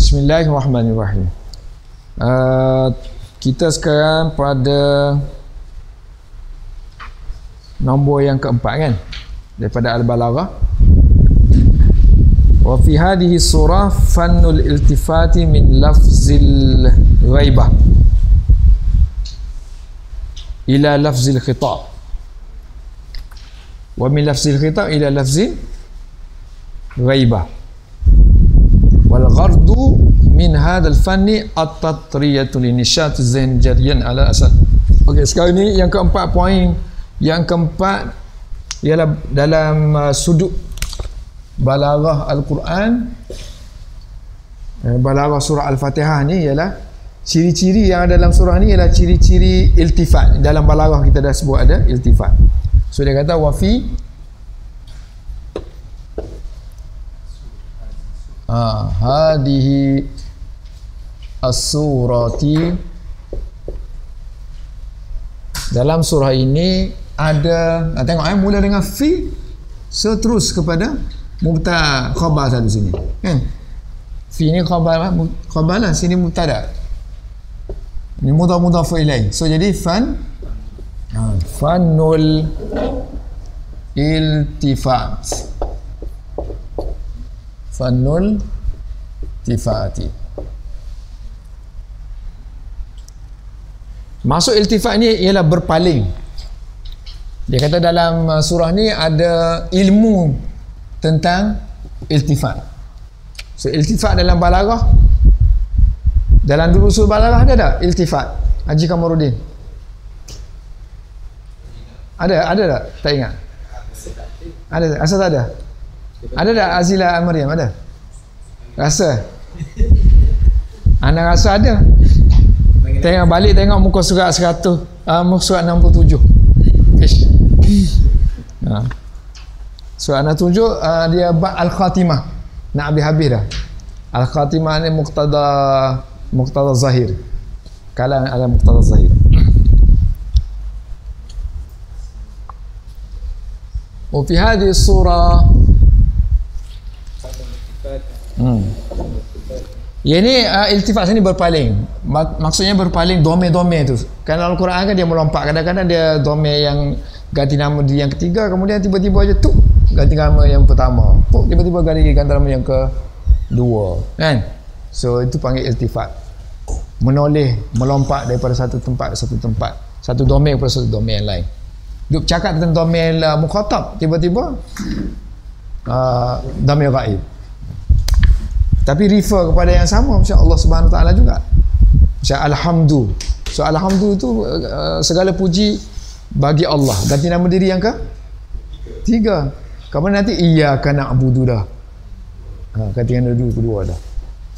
Bismillahirrahmanirrahim. Kita sekarang pada nombor yang keempat kan, daripada Al-Balaghah. Wa fi hadhihi surah fannul iltifati min lafzil ghaibah ila lafzil khitab, wa min lafzil khitab ila lafzil ghaibah, wal ghardu min hadzal fanni at-tatriyatu li nishat az-zihn jariyan ala asal. Okey, sekarang ni yang keempat, poin yang keempat ialah dalam sudut balaghah Al-Quran, balaghah surah Al-Fatihah ni ialah ciri-ciri yang ada dalam surah ni ialah ciri-ciri iltifat. Dalam balaghah kita dah sebut ada iltifat. So dia kata wa fi hadihi as-surati, dalam surah ini ada, tengok mula dengan fi, seterus kepada mubtada khabar satu sini kan. Fi ni khabar lah, sini mubtada, ni mudhaf ilaih. So jadi fannul iltifat, fannul iltifati. Maksud iltifat ni ialah berpaling. Dia kata dalam surah ni ada ilmu tentang iltifat. So iltifat dalam balaghah, dalam dulu usul balaghah ada tak iltifat? Haji Kamarudin ada tak? Tak ingat? Ada, asal tak ada? Ada tak Azila Al-Maryam? Ada? Rasa? Anda rasa ada? Tengok balik, tengok muka surat 100, muka surat 67. Surat 67 dia Al-Khatimah, nak habis-habis dah. Al-Khatimah ni muqtada zahir, kalam ala muqtada zahir. Wa fi hadhihi surah ini iltifat sini berpaling. Maksudnya berpaling domain tu. Kan Al-Quran kan dia melompat, kadang-kadang dia domain yang ganti nama dia yang ketiga, kemudian tiba-tiba aja tu ganti nama yang pertama, tiba-tiba ganti nama yang kedua kan. So itu panggil iltifat, menoleh, melompat daripada satu tempat ke satu tempat, satu domain kepada satu domain yang lain. Duk cakap tentang domain mukhatab, tiba-tiba domain ghaib, tapi refer kepada yang sama, macam Allah Subhanahu Wa Taala juga, macam alhamdu. So alhamdu itu segala puji bagi Allah, ganti nama diri yang ketiga. Kemudian nanti iyyaka na'budu dah, ganti nama diri kedua dah.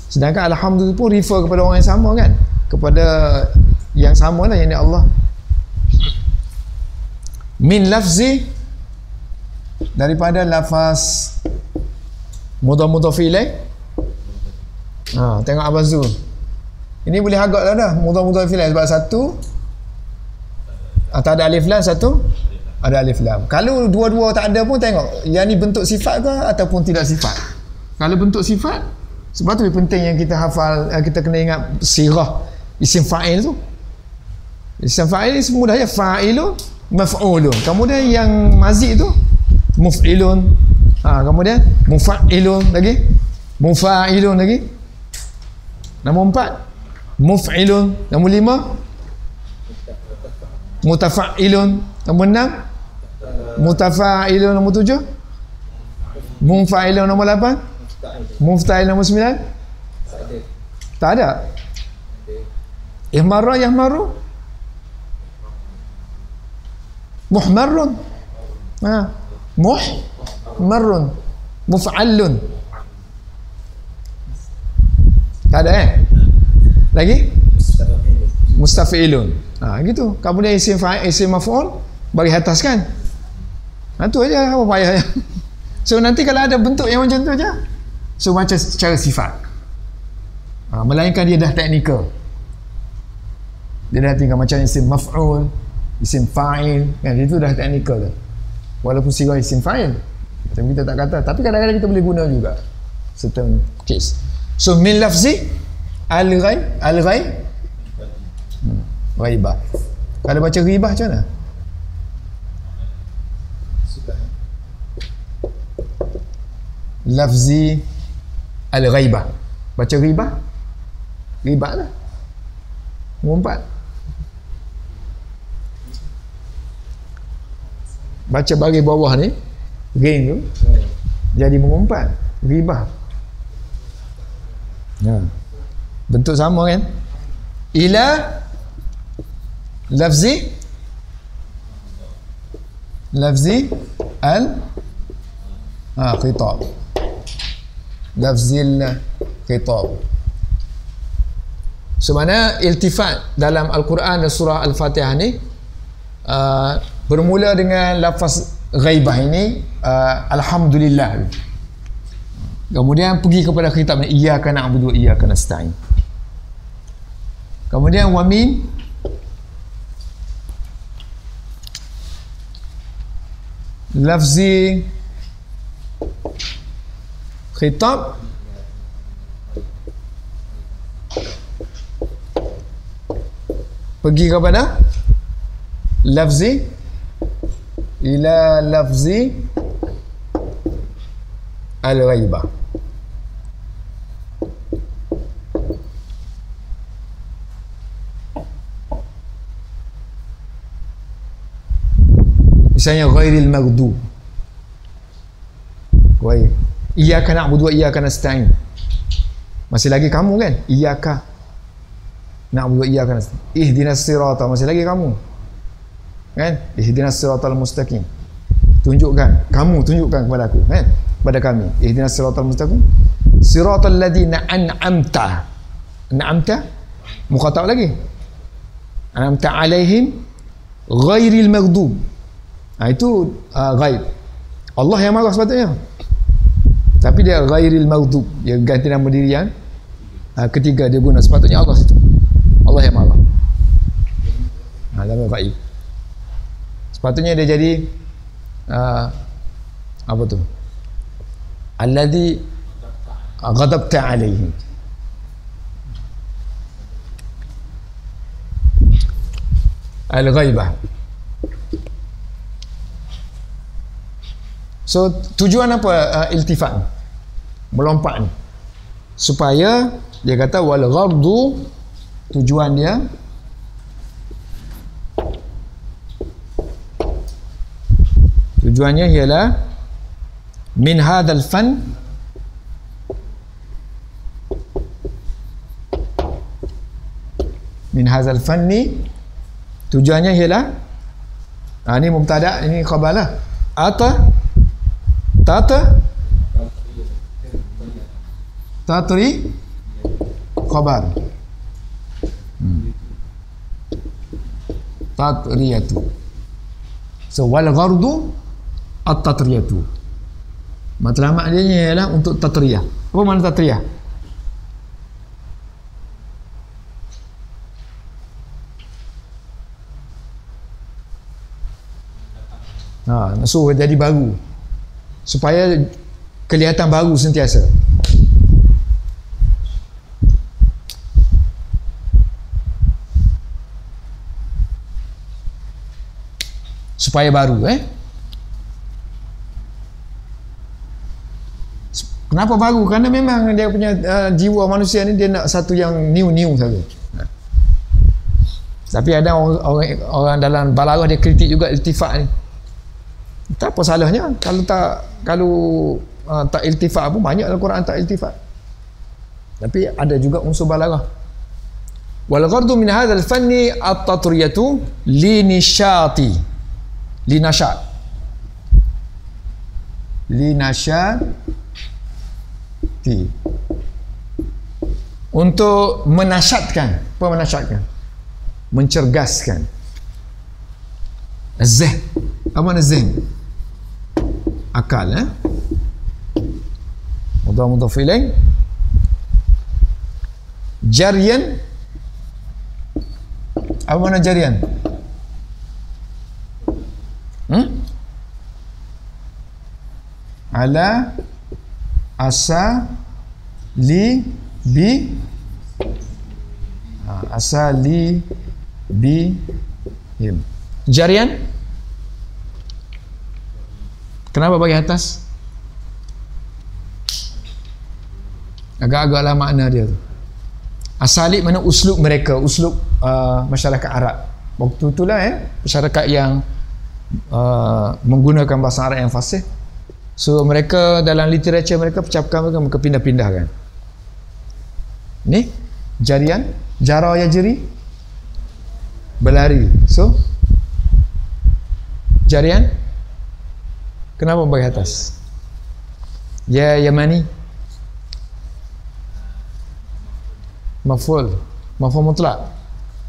Sedangkan alhamdulillah pun refer kepada orang yang sama kan, kepada yang sama lah, yang Allah. Min lafzi, daripada lafaz mudhaf ilaih. Tengok Abang Zul, ini boleh agak dah mudhaf ilaih, sebab satu tak ada alif lam, satu ada alif lam. Kalau dua-dua tak ada pun tengok yang ni bentuk sifat ke ataupun tidak sifat. Kalau bentuk sifat, sebab tu penting yang kita hafal, kita kena ingat sirah isim fa'il tu. Isim fa'il ni semudah je, fa'ilun, maf'ulun. Kemudian yang mazid tu muf'ilun, kemudian mufa'ilun lagi, mufa'ilun lagi. Nombor 4 muf'ilun. Nombor 5 mutafa'ilun. Nombor 6 mutafa'ilun. Nombor 7 munfa'ilun. Nombor 8 mufta'il. Nombor 9 tak ada. Ihmarra, yahmaru, muhmarrun, muhmarrun, muf'allun. Tak ada lagi mustafilun. Gitu. Kemudian isim fa'il, isim maf'ul bagi atas kan. Itu aja, apa payahnya. So nanti kalau ada bentuk yang macam tu aja, so macam secara sifat, melainkan dia dah teknikal, dia dah tinggal macam isim maf'ul, isim fa'il kan, itu dah teknikal dah. Walaupun sirah isim fa'il macam kita tak kata, tapi kadang-kadang kita boleh guna juga certain case. So min lafzi ghaibah. Kalau baca ribah macam mana? Lafzi al-ghaibah. Baca ribah lah, mengumpat. Baca baris bawah ni gain tu jadi mengumpat, ribah. Ya. Bentuk sama kan? Ila lafzi al khitab. Lafzil khitab. Semana iltifat dalam Al-Quran dan surah Al-Fatihah ni bermula dengan lafaz ghaibah ini, alhamdulillah. Kemudian pergi kepada khitab, iyyaka na'budu wa iyyaka nasta'in. Kemudian wa min lafzi khitab pergi kepada lafzi ila lafzi al-ghaibah. Misalnya ghairil maghdub, iyyaka na'budu wa iyyaka nasta'in. Masih lagi kamu kan? Iyyaka na'budu wa iyyaka nasta'in. Ihdinas sirata, masih lagi kamu kan? Ihdinas siratal mustaqim. Kamu tunjukkan kepada aku kan? Kepada kami. Ihdinas siratal mustaqim. Siratal ladzina an'amta. An'amta mukhatab lagi. An'amta alaihim ghairil maghdub. Itu ghaib. Allah yang marah sepatutnya. Tapi dia ghairil maghdub. Dia ganti nama diri yang ketiga dia guna. Sepatutnya Allah situ. Allah yang marah. Dalam ghaib. Sepatutnya dia jadi apa tu? Alladhi ghadabta alaihi. Al-ghaibah. So tujuan apa iltifat, melompat ni? Supaya dia kata wal ghardu, tujuan dia tujuannya ialah min hadzal fan ni, tujuannya ialah ini mubtada, ini khabar lah. Tatri khabar. Tatriyatu. So wal ghardu at-tatriyatu. Matlamat dia ialah untuk tatriyah. Apa makna tatriyah? So jadi baru, supaya kelihatan baru sentiasa. Supaya baru Kenapa baru? Kerana memang dia punya jiwa manusia ni dia nak satu yang new saja. Tapi ada orang dalam balaghah dia kritik juga iltifat ni. Tak apa salahnya kalau tak iltifat pun banyak Al-Quran tak iltifat. Tapi ada juga unsur balaghah. Wal ghardu min hadzal fanni at-tatriyatu linashati. Linashati. Untuk menasyatkan. Apa menasyatkan? Mencergaskan. Zihn. Apa makna zihn? Akal. Mudhaf ilaih. Jarian. Apa makna jarian? Ala asa li bi asali bi him. Jarian kenapa bagi atas? Agak-agaklah makna dia tu. Asalib mana uslub mereka, uslub masyarakat Arab. Waktu itulah masyarakat yang menggunakan bahasa Arab yang fasih. So mereka dalam literature mereka percakapan mereka pindah-pindahkan. Ni jarian, jara yajri, berlari. So jarian kenapa bagi atas? Ya Yamani maf'ul mutlak.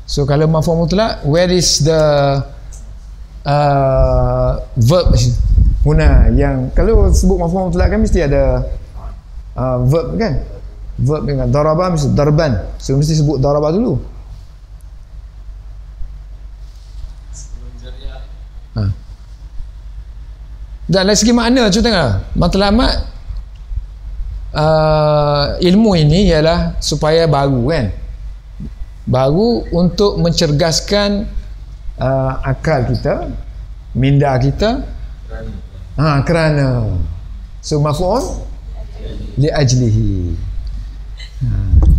So kalau maf'ul mutlak, where is the verb huna? Yang kalau sebut maf'ul mutlak kan mesti ada verb kan, verb dengan daraba mesti darban, so mesti sebut daraba dulu. Dan dari segi makna cuba tengok matlamat ilmu ini ialah supaya baru kan, baru untuk mencerdaskan akal kita, minda kita. Kerana so maf'ul li ajlihi,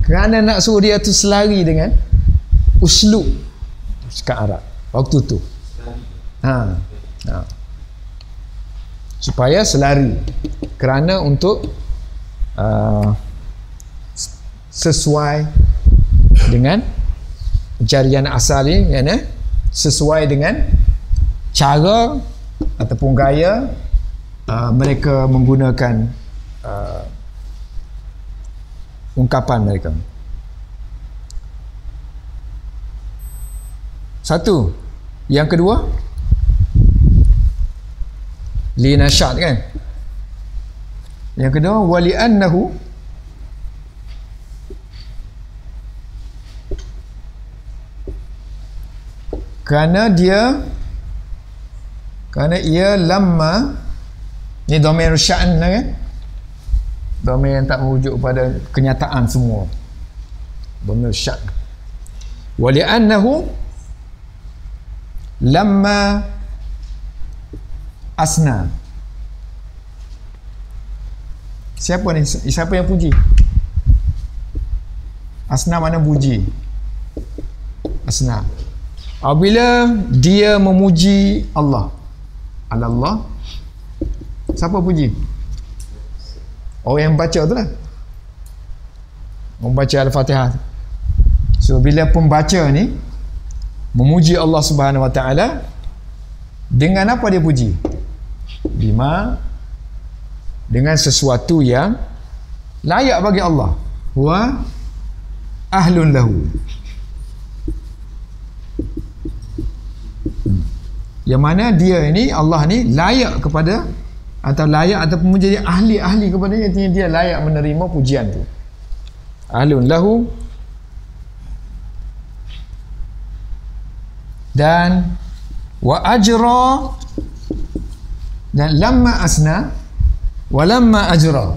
kerana nak suruh dia tu selari dengan uslub cakap Arab waktu tu, supaya selari, kerana untuk sesuai dengan jarian asal ni, sesuai dengan cara ataupun gaya mereka menggunakan ungkapan mereka. Satu. Yang kedua, linasyat kan. Yang kedua, wali'annahu kerana ia lamma, ni dhamir sya'an lah kan, dhamir yang tak merujuk pada kenyataan semua, dhamir sya'an. Wali'annahu lamma asna. Siapa ni? Siapa yang puji? Asna mana puji? Asna. Apabila dia memuji Allah, Allah, siapa puji? Orang yang baca tu lah, membaca Al-Fatihah. So bila pembaca ni memuji Allah Subhanahu Wa Taala, dengan apa dia puji? Dengan sesuatu yang layak bagi Allah, wa ahlun lahu, yang mana dia ini, Allah ni layak kepada, atau layak ataupun menjadi ahli kepadanya, artinya dia layak menerima pujian tu. Ahlun lahu. Dan wa ajra, dan lamma asna wa lamma ajra.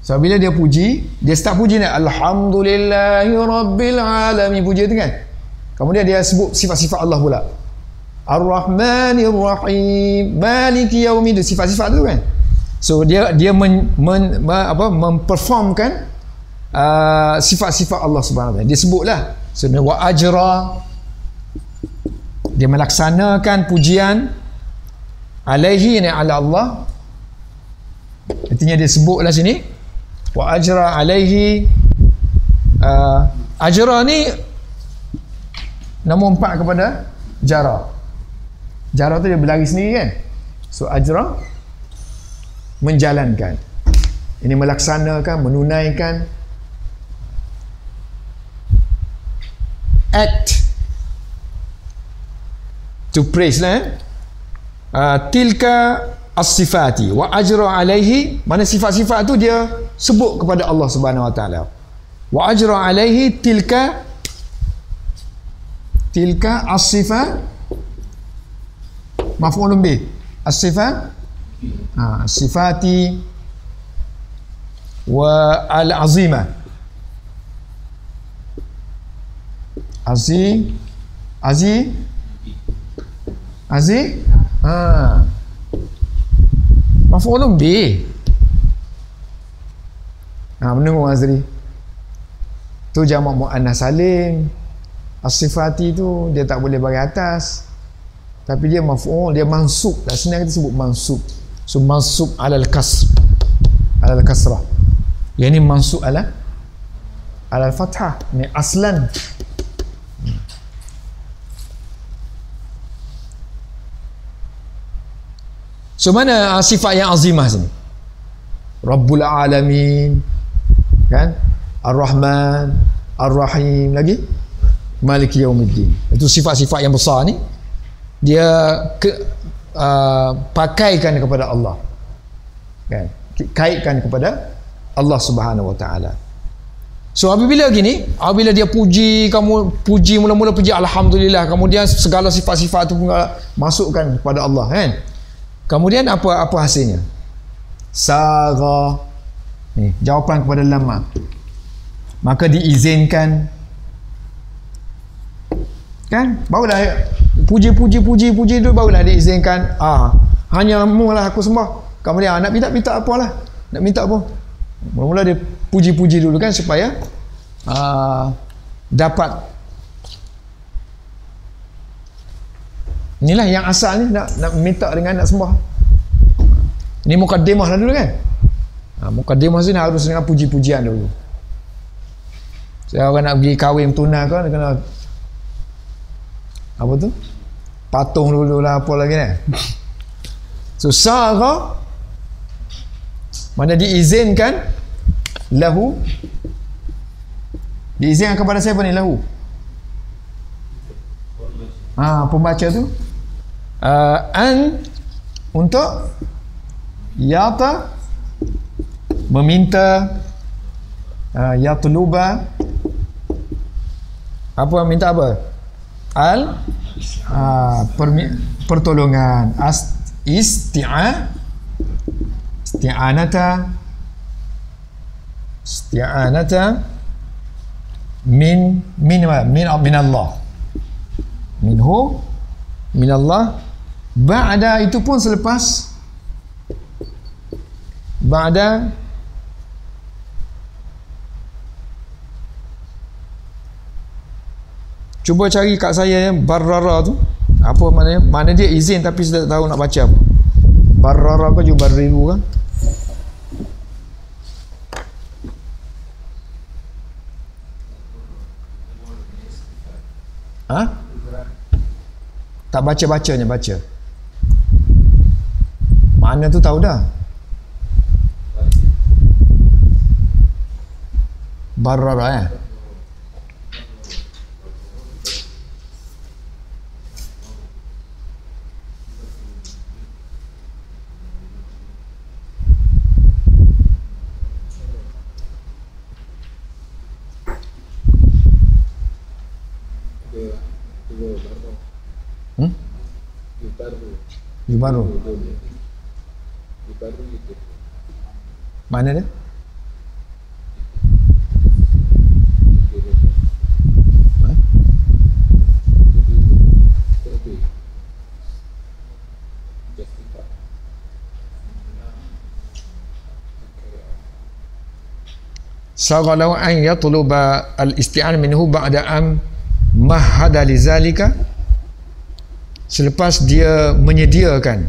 So bila dia puji, dia start puji ni alhamdulillahi rabbil alamin, puji tu kan. Kemudian dia sebut sifat-sifat Allah pula, Ar-Rahmanir Rahim, Maliki Yaumiddin, sifat-sifat tu kan. So dia memperformkan sifat-sifat Allah Subhanahu Wa Taala. Dia sebutlah. So wa ajra, dia melaksanakan pujian, alaihi ni ala Allah, artinya dia sebutlah sini wa ajra alaihi. Ajra ni nombor 4 kepada jara. Jara tu dia berlari sendiri kan. So ajra menjalankan, ini melaksanakan, menunaikan. Act, to praise lah. Tilka as-sifati wa ajra alaihi, mana sifat-sifat tu dia sebut kepada Allah Subhanahu Wa Taala. Wa ajra alaihi tilka as-sifat maf'ulun bih, as-sifat sifati wa al-azimah. Azi maf'ulun bih. Mendengar Azri tu jamak muannas salim. As-sifati tu dia tak boleh bagi atas, tapi dia maf'ul, dia mansub. Dah senang kita sebut mansub. So mansub alal kasr, alal kasrah. Yang ni mansub alal fathah ni aslan. So mana sifat yang azimah sini? Rabbul alamin, kan? Ar-Rahman, Ar-Rahim, lagi Maliki Yaumiddin. Itu sifat-sifat yang besar ni dia pakaikan kepada Allah, kan? Kaitkan kepada Allah Subhanahu Wa Taala. So apabila dia puji, kamu puji, mula-mula puji alhamdulillah, kemudian segala sifat-sifat itu pun masukkan kepada Allah, kan? Kemudian apa hasilnya? Saga, ni jawapan kepada lama, maka diizinkan, kan? Barulah puji tu barulah diizinkan. Hanya mu lah aku sembah. Kemudian nak minta apalah, nak minta apa, mula-mula dia puji dulu, kan, supaya dapat. Inilah yang asal ni, nak minta dengan nak sembah. Ini mukaddimah lah dulu, kan. Mukaddimah sini harus dengan puji-pujian dulu. Saya orang nak pergi kahwin tunang kan, kena apa tu, patung dulu lah, apa lagi ni. So sara mana diizinkan, lahu, diizinkan kepada siapa ni? Lahu, pembaca tu, an, untuk yata, meminta, yatluba, apa, minta apa? Pertolongan, isti'anata min Allah, minhu, min Allah. Ba'da itu pun selepas, ba'da cuba cari kat saya yang barrara tu apa maknanya. Mana dia izin tapi saya tak tahu nak baca apa. Barrara ke yubarriru ke? Tak baca-bacanya, baca. Mana tu tahu dah. Barrara, Yubaru. Mana dia? Sagalau an yatluba al-isti'an minhu ba'da am mahada lizalika, selepas dia menyediakan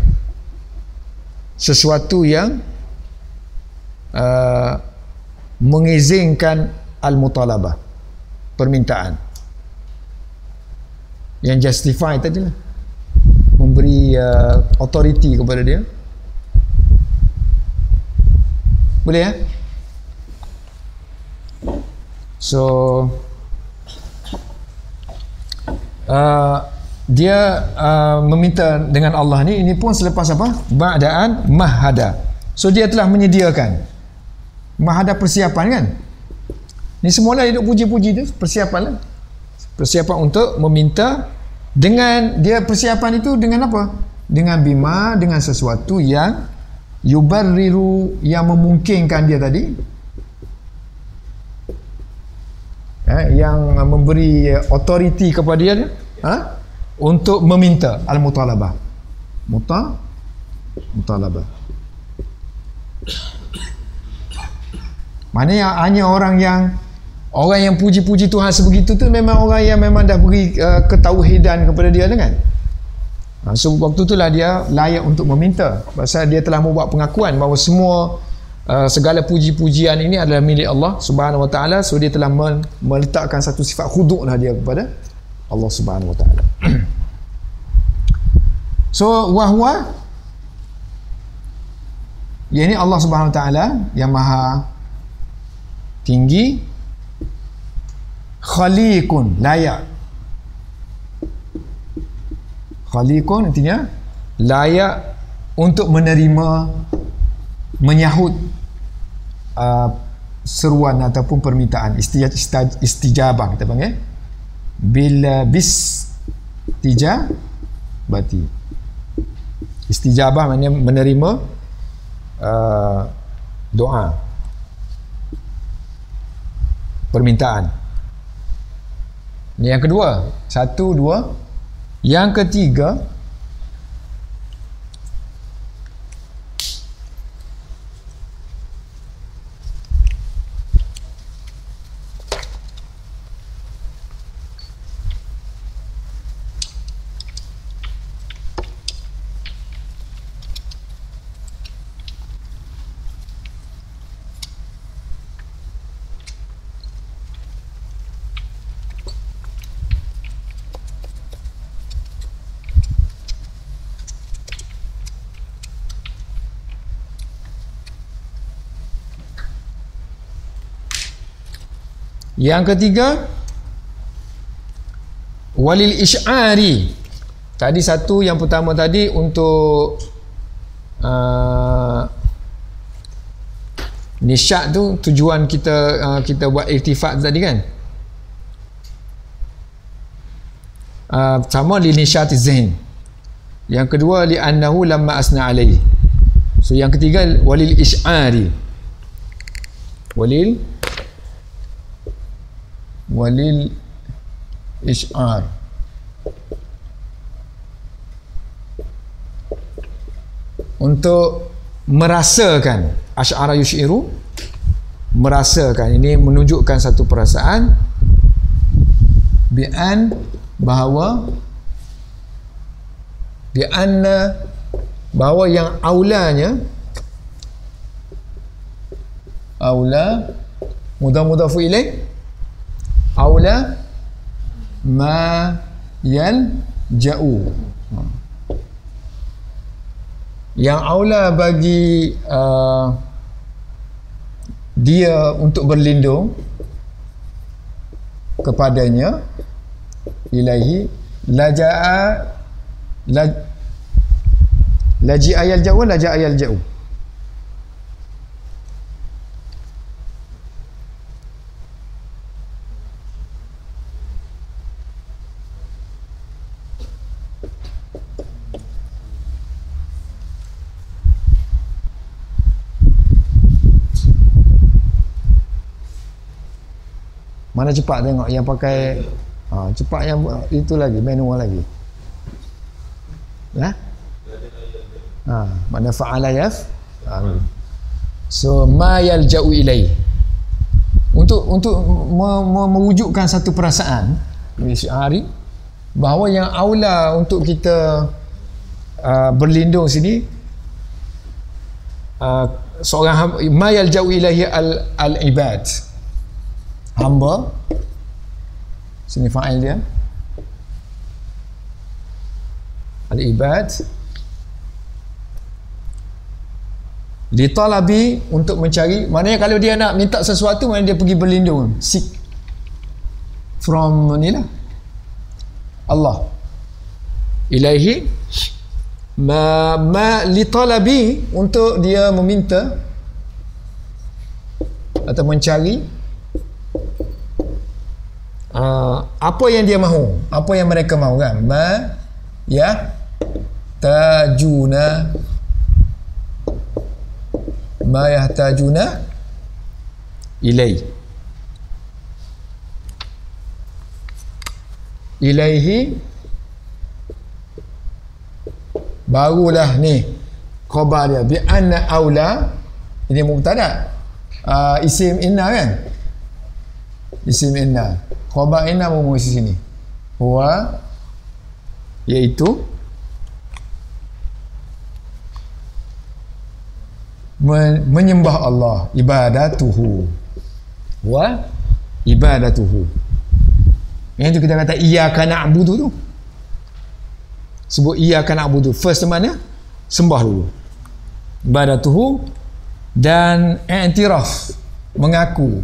sesuatu yang mengizinkan al-mutalabah, permintaan yang justify tadi lah, memberi authority kepada dia. Boleh ya? So dia meminta dengan Allah ni, ini pun selepas apa? Ba'daan mahada. So dia telah menyediakan. Mahada persiapan, kan? Ni semualah hidup puji-puji tu, persiapan lah. Persiapan untuk meminta, dengan dia persiapan itu dengan apa? Dengan bima, dengan sesuatu yang yubarriru, yang memungkinkan dia tadi yang memberi authority kepada dia untuk meminta. Al-mutalabah. Mutalabah. Maknanya hanya orang yang puji-puji Tuhan sebegitu tu memang orang yang memang dah beri ketauhidan kepada dia kan. So waktu itulah dia layak untuk meminta, pasal dia telah membuat pengakuan bahawa semua segala puji-pujian ini adalah milik Allah Subhanahu Wa Taala. So dia telah meletakkan satu sifat khuduk lah dia kepada Allah Subhanahu Wa Taala. So wahwa, ini Allah Subhanahu Wa Taala yang maha tinggi, khaliqun, layak. Khaliqun artinya layak untuk menerima, menyahut seruan ataupun permintaan. Istijabah kita panggil. Bila tijabati. Istijabah maknanya menerima doa, permintaan. Ini yang kedua. 1, 2. Yang ketiga, walil isy'ari. Tadi satu, yang pertama tadi untuk nisyat tu, tujuan kita buat irtifak tadi kan. Sama li nisyati zihn. Yang kedua li annahu lamma asna alaihi. So yang ketiga walil isy'ari. Walil isy'ar. Untuk merasakan, asy'ara yusy'iru, merasakan, ini menunjukkan satu perasaan bi'an, bahawa bahawa yang aulanya, aula mudhafu ilaih, aula ma yalja'u, yang aula bagi dia untuk berlindung kepadanya, ilaihi laji'a yalja'u, laja'a yalja'u. Mana cepat tengok yang pakai cepat, yang itu lagi, manual lagi. Ya? Mana fa'ala yaf? So ma yalja'u ilai. Untuk mewujudkan satu perasaan hari bahawa yang aula untuk kita berlindung sini, seorang ma yalja'u ilaihi al-ibad, hamba. Sini fa'il dia, al-ibad, li talabi, untuk mencari. Maknanya kalau dia nak minta sesuatu, maknanya dia pergi berlindung, seek from ni lah, Allah. Ilaihi ma li talabi, untuk dia meminta atau mencari apa yang dia mahu, apa yang mereka mahu kan. Ma ya tajuna, ma yahtajuna ilai. ilaihi, barulah ni khabar dia bi anna aula, ini mubtada, isim inna kan, isim inna, khabar inna mengisi sini, huwa, iaitu menyembah Allah, ibadatuhu, wa ibadatuhu. Yang tu kita kata iyyaka na'budu tu, sebut iyyaka na'budu, first mana? Sembah dulu, ibadatuhu, dan i'tiraf, mengaku,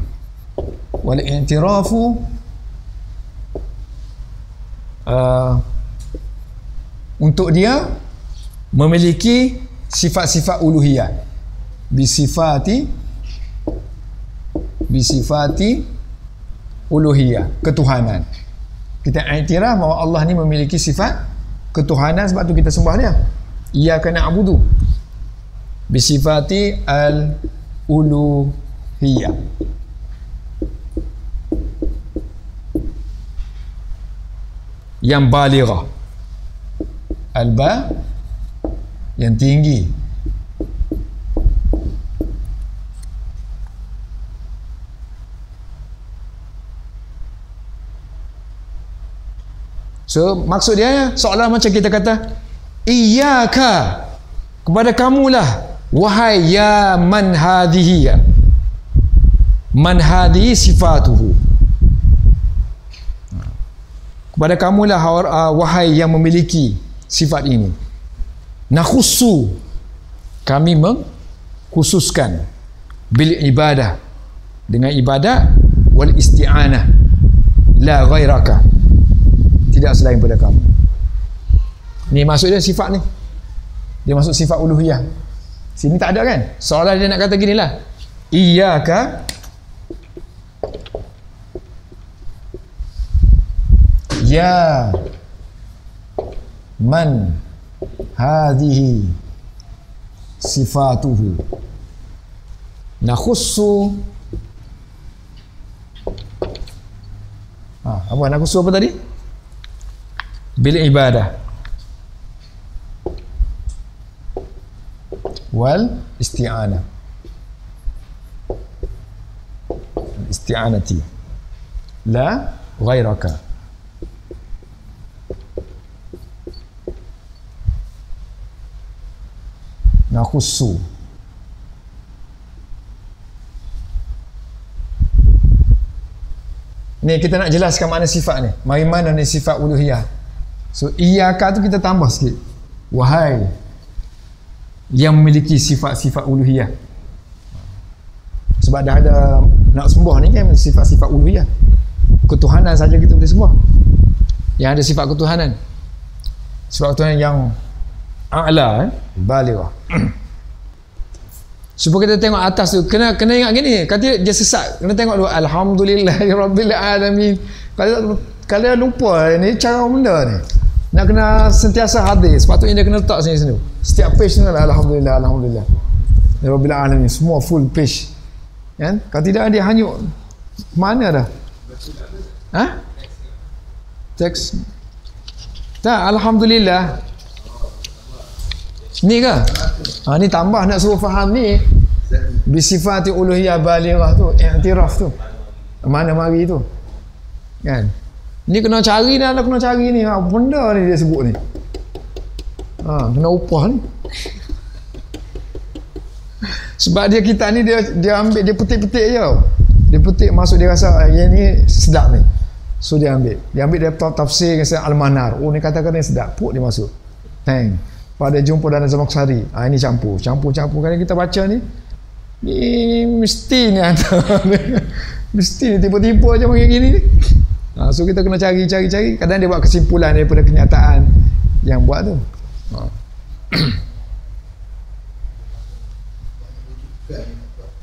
wal i'tirafu untuk dia memiliki sifat-sifat uluhiyah, bisifati uluhiyah, ketuhanan. Kita iktiraf bahawa Allah ni memiliki sifat ketuhanan, sebab tu kita sembah dia. Iyyaka na'budu bisifati al-uluhiyah. Yang balighah, alba yang tinggi, so maksud dia seolah macam kita kata iyyaka, kepada kamulah, wahai ya man hadhihi, man hadhihi sifatuhu, kepada kamulah wahai yang memiliki sifat ini. Nakhussu, kami mengkhususkan, bil ibadah, dengan ibadah, wal isti'anah, la ghairaka, tidak selain pada kamu. Ni maksud dia sifat ni, dia masuk sifat uluhiyah. Sini tak ada kan, seolah dia nak kata gini lah, iyyaka ya man hadhihi sifatuhu, nakhussu, apa nakhussu apa tadi? Bil ibadah wal isti'anah, isti'anati, la ghairaka. Nakhussu, ni kita nak jelaskan makna sifat ni, mari mana ni sifat uluhiyah. So iyyaka tu kita tambah sikit, wahai yang memiliki sifat-sifat uluhiyah, sebab dah ada nak sembah ni kan sifat-sifat uluhiyah, ketuhanan saja kita boleh sembah, yang ada sifat ketuhanan, sifat ketuhanan yang a'la, balighah. Supaya kita tengok atas tu, kena ingat gini, kata dia sesat, kena tengok dulu alhamdulillahirabbil alamin. Kalau lupa ni cara benda ni, nak kena sentiasa hadir, sepatutnya dia kena letak sini setiap page ni lah, alhamdulillah rabbil alamin, semua full page kan. Kalau tidak dia hanyut mana dah, teks tak, alhamdulillah ni ke? Ni tambah nak suruh faham ni bisifati uluhiyah balighah tu, i'tiraf tu, mana mari tu kan. Ni kena cari dah, kena cari ni apa benda ni dia sebut ni, kena upah ni. Sebab dia kita ni dia ambil, dia petik-petik je, dia petik masuk, dia rasa yang ni sedap ni, so dia ambil dia tafsir kata Al-Manar, ni kata-kata yang sedap, put dia masuk tang. Pada jumpa dalam Zamakhsyari, ini campur kadang kita baca ni mesti ni ada mesti ni tiba-tiba je macam gini ni. So kita kena cari, kadang dia buat kesimpulan daripada kenyataan yang buat tu.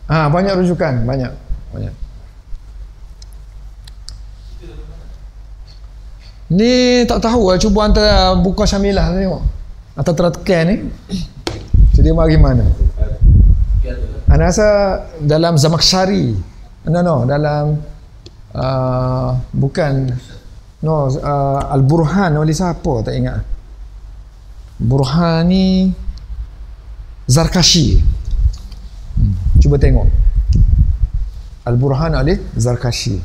Banyak rujukan, banyak. Ni tak tahu lah, cuba hantar buka Syamilah tengok atau tertekan ni, jadi mari mana. Ana rasa dalam Zamakhsyari, dalam bukan No, Al-Burhan oleh siapa tak ingat. Burhan ni Zarkashi. Cuba tengok. Al-Burhan oleh Zarkashi.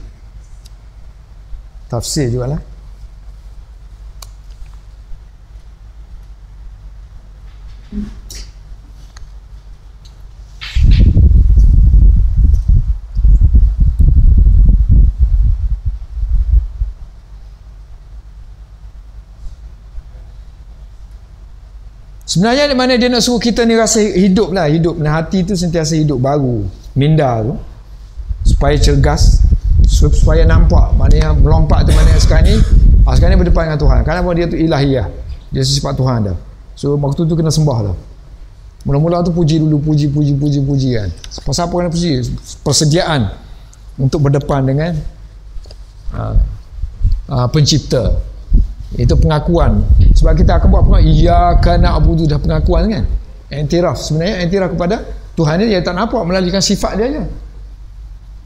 Tafsir jugalah. Sebenarnya di mana dia nak suruh kita ni rasa hidup lah, hidup. Nah, hati tu sentiasa hidup baru. Minda tu. Supaya cergas. Supaya nampak mana yang melompat tu mana yang sekarang ni. Sekarang ni berdepan dengan Tuhan. Kenapa dia tu ilahiyah. Dia sifat Tuhan dah. So waktu tu kena sembah dah. Mula-mula tu puji dulu. Puji kan. Pasal apa kena puji? Persediaan. Untuk berdepan dengan pencipta. Itu pengakuan. Sebab kita akan buat pengakuan, iyyaka na'budu, dah pengakuan kan. Iktiraf. Sebenarnya iktiraf kepada Tuhan ni dia tak nampak melalui sifat dia aja.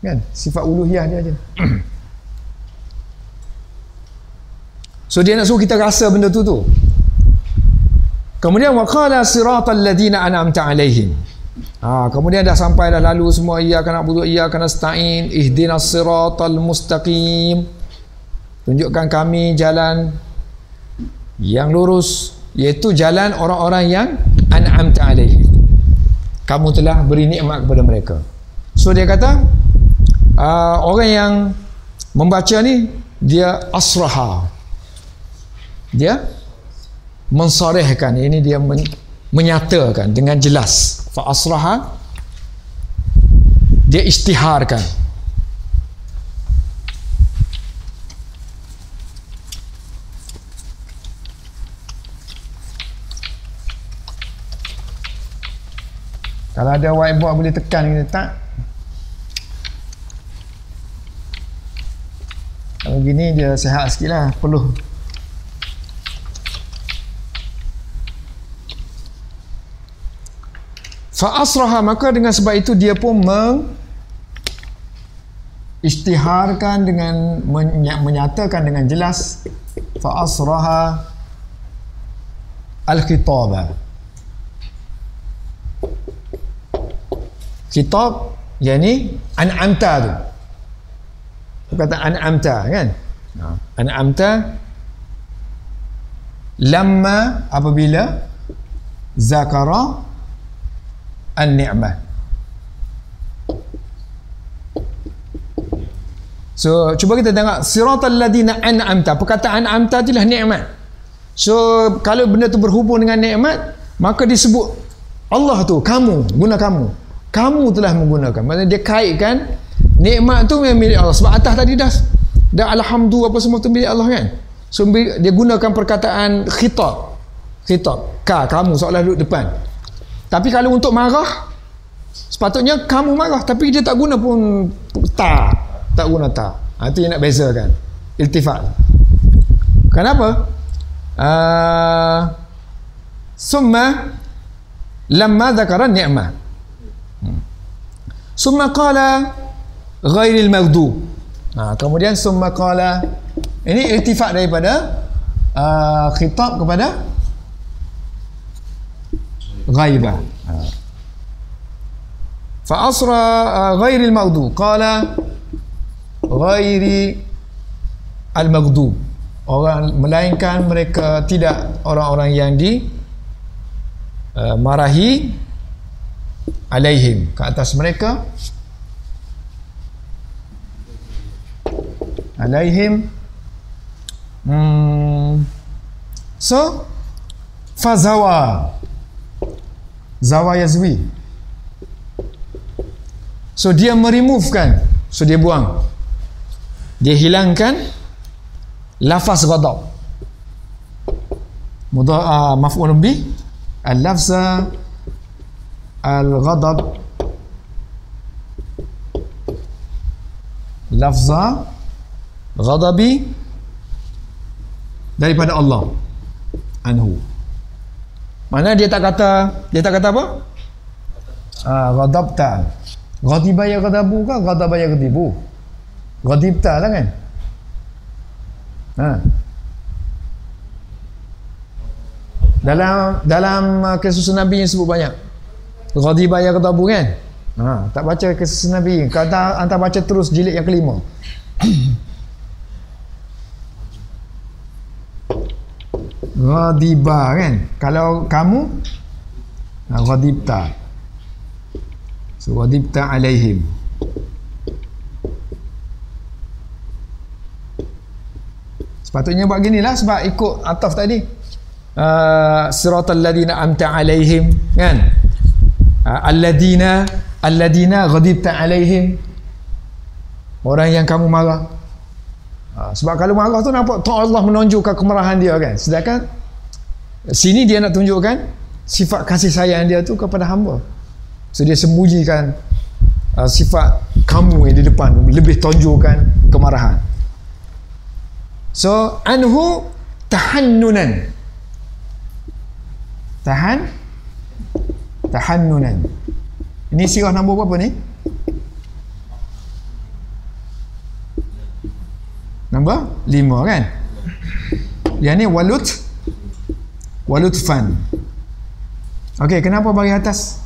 Kan? Sifat uluhiyah dia aja. So dia nak suruh kita rasa benda tu. Kemudian waqala siratal ladzina an'amta alaihim. Kemudian dah sampai dah lalu semua iyyaka na'budu iyyaka nasta'in ihdinas siratal mustaqim. Tunjukkan kami jalan yang lurus, iaitu jalan orang-orang yang an'amta alaihim. Kamu telah beri nikmat kepada mereka. So dia kata orang yang membaca ni dia asraha. Dia mensarihkan, ini dia menyatakan dengan jelas. Fa asraha, dia istiharkan. Kalau ada whiteboard boleh tekan kita tak? Kalau gini dia sihat sikit lah. Perlu. Fa'asraha, maka dengan sebab itu dia pun istiharkan dengan menyatakan dengan jelas. Fa'asraha al-khitabah. Kitab yakni an'amta tu. Kata an'amta kan? An'amta lamma apabila zakara an-ni'mah. So cuba kita tengok siratal ladzina an'amta. Perkataan an'amta itulah nikmat. So kalau benda tu berhubung dengan nikmat, maka disebut Allah tu, kamu, guna kamu. Kamu telah menggunakan. Maksudnya dia kaitkan nikmat tu memang milik Allah. Sebab atas tadi dah alhamdulillah apa semua tu milik Allah kan. So dia gunakan perkataan khitab. Kamu seolah duduk depan. Tapi kalau untuk marah, sepatutnya kamu marah. Tapi dia tak guna pun tak guna ta. Itu yang nak bezakan. Iltifat. Kenapa? Summa lamma dzakara ni'mah. Summa qala ghairil maghdub. Kemudian summa qala, ini irtifak daripada khitab kepada ghaibah. Fa asra ghairil maghdub, qala ghairi al maghdub, orang melainkan mereka tidak orang-orang yang marahi alaihim, ke atas mereka, alaihim. So fazawa, zawa yazwi, so dia meremovekan, so dia buang, dia hilangkan lafaz ghadab, maf'ulun bih, al-lafza al-ghadab, lafza ghadabi daripada Allah anhu. Mana dia tak kata apa? Ghadabta. Ghadiba ya ghadabu ke ghadaba ya ghadibu? Ghadibta lah kan? Ha. Dalam kisah Nabi yang sebut banyak. Ghadiba yaghdabu kan? Ha, tak baca kisah Nabi. Kata anta baca terus jilid yang kelima. Ghadiba kan? Kalau kamu ghadibta. So ghadibta alaihim. Sepatutnya buat ginilah sebab ikut ataf tadi. Siratal ladina amta alaihim kan? Alladina ghadibta alaihim, orang yang kamu marah. Sebab kalau marah tu nampak tu Allah menunjukkan kemarahan dia kan, sedangkan sini dia nak tunjukkan sifat kasih sayang dia tu kepada hamba, so dia sembunyikan sifat kamu yang di depan lebih tunjukkan kemarahan. So anhu tahannunan, tahannunan. Ini sirah nombor berapa ni? Nombor 5 kan? Yang ni walutfan. Okey, kenapa bagi atas?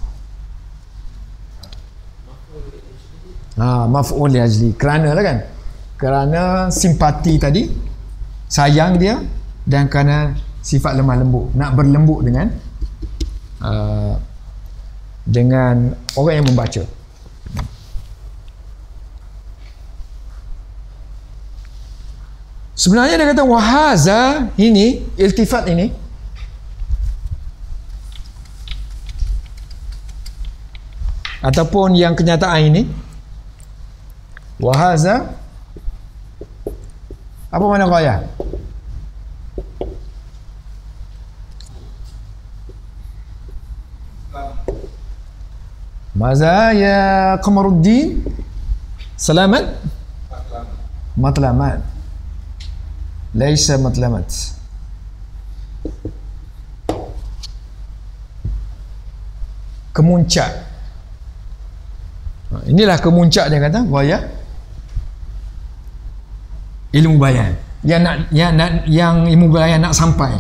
Maf'ul li ajli. Kerana lah kan? Kerana simpati tadi, sayang dia, dan kerana sifat lemah lembut, nak berlembut dengan orang yang membaca. Sebenarnya dia kata wahaza, ini iltifat ini ataupun yang kenyataan ini, wahaza apa makna ghayah? Maza ya Qamaruddin? Selamat? Matlamat. Laisa matlamat. Kemuncak. Inilah kemuncak dia kata, ghayah ilmu bayan. Yang ilmu bayan nak sampai.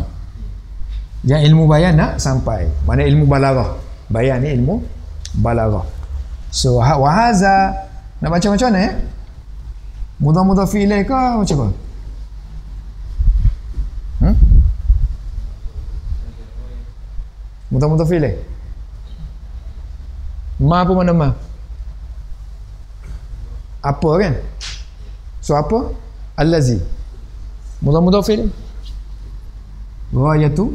Yang ilmu bayan nak sampai. Mana ilmu balaghah. Bayan ni ilmu balaghah. So wahaza nak baca macam mana ya? Mudhaf ilaih ke macam apa? Mudhaf ilaih. Ma apa mana ma? Apa kan? So apa? Allazi. Mudhaf ilaih. Ghayatu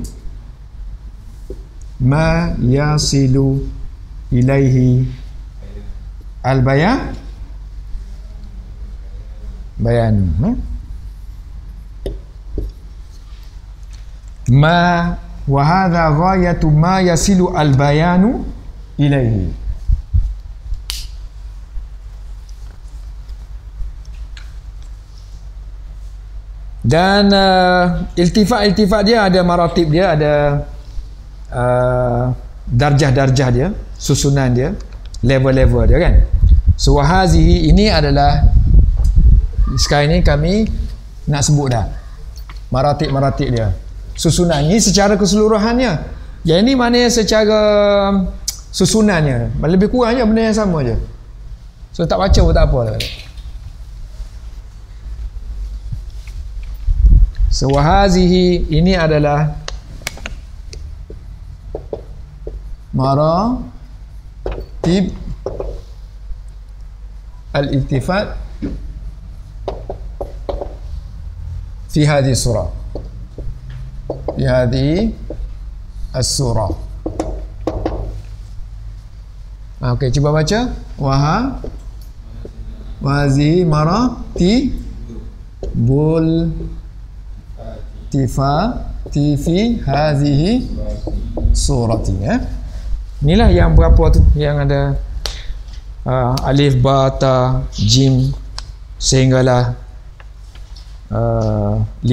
ma yasilu ilaihi al-bayan ma wa hadha ghayatu ma yasilu al-bayanu ilaihi. Dan iltifat dia ada maratib dia, ada darjah-darjah dia, susunan dia, level-level dia kan. So wahazihi ini adalah, sekarang ni kami nak sebut dah maratib-maratib dia, susunan ini secara keseluruhannya. Yang ini mana secara susunannya lebih kurangnya benda yang sama je. So tak baca pun tak apa lah. So wahazihi ini adalah maratib al-iltifat fi hadhihi surah, fi hadhihi as-surah. Okey, cuba baca. Wahazihi maratibul iltifati fi hadhihi surati ya. Inilah yang berapa tu, yang ada alif, ba, ta, jim sehinggalah 5.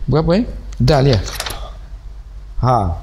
Berapa dal ya? Ha.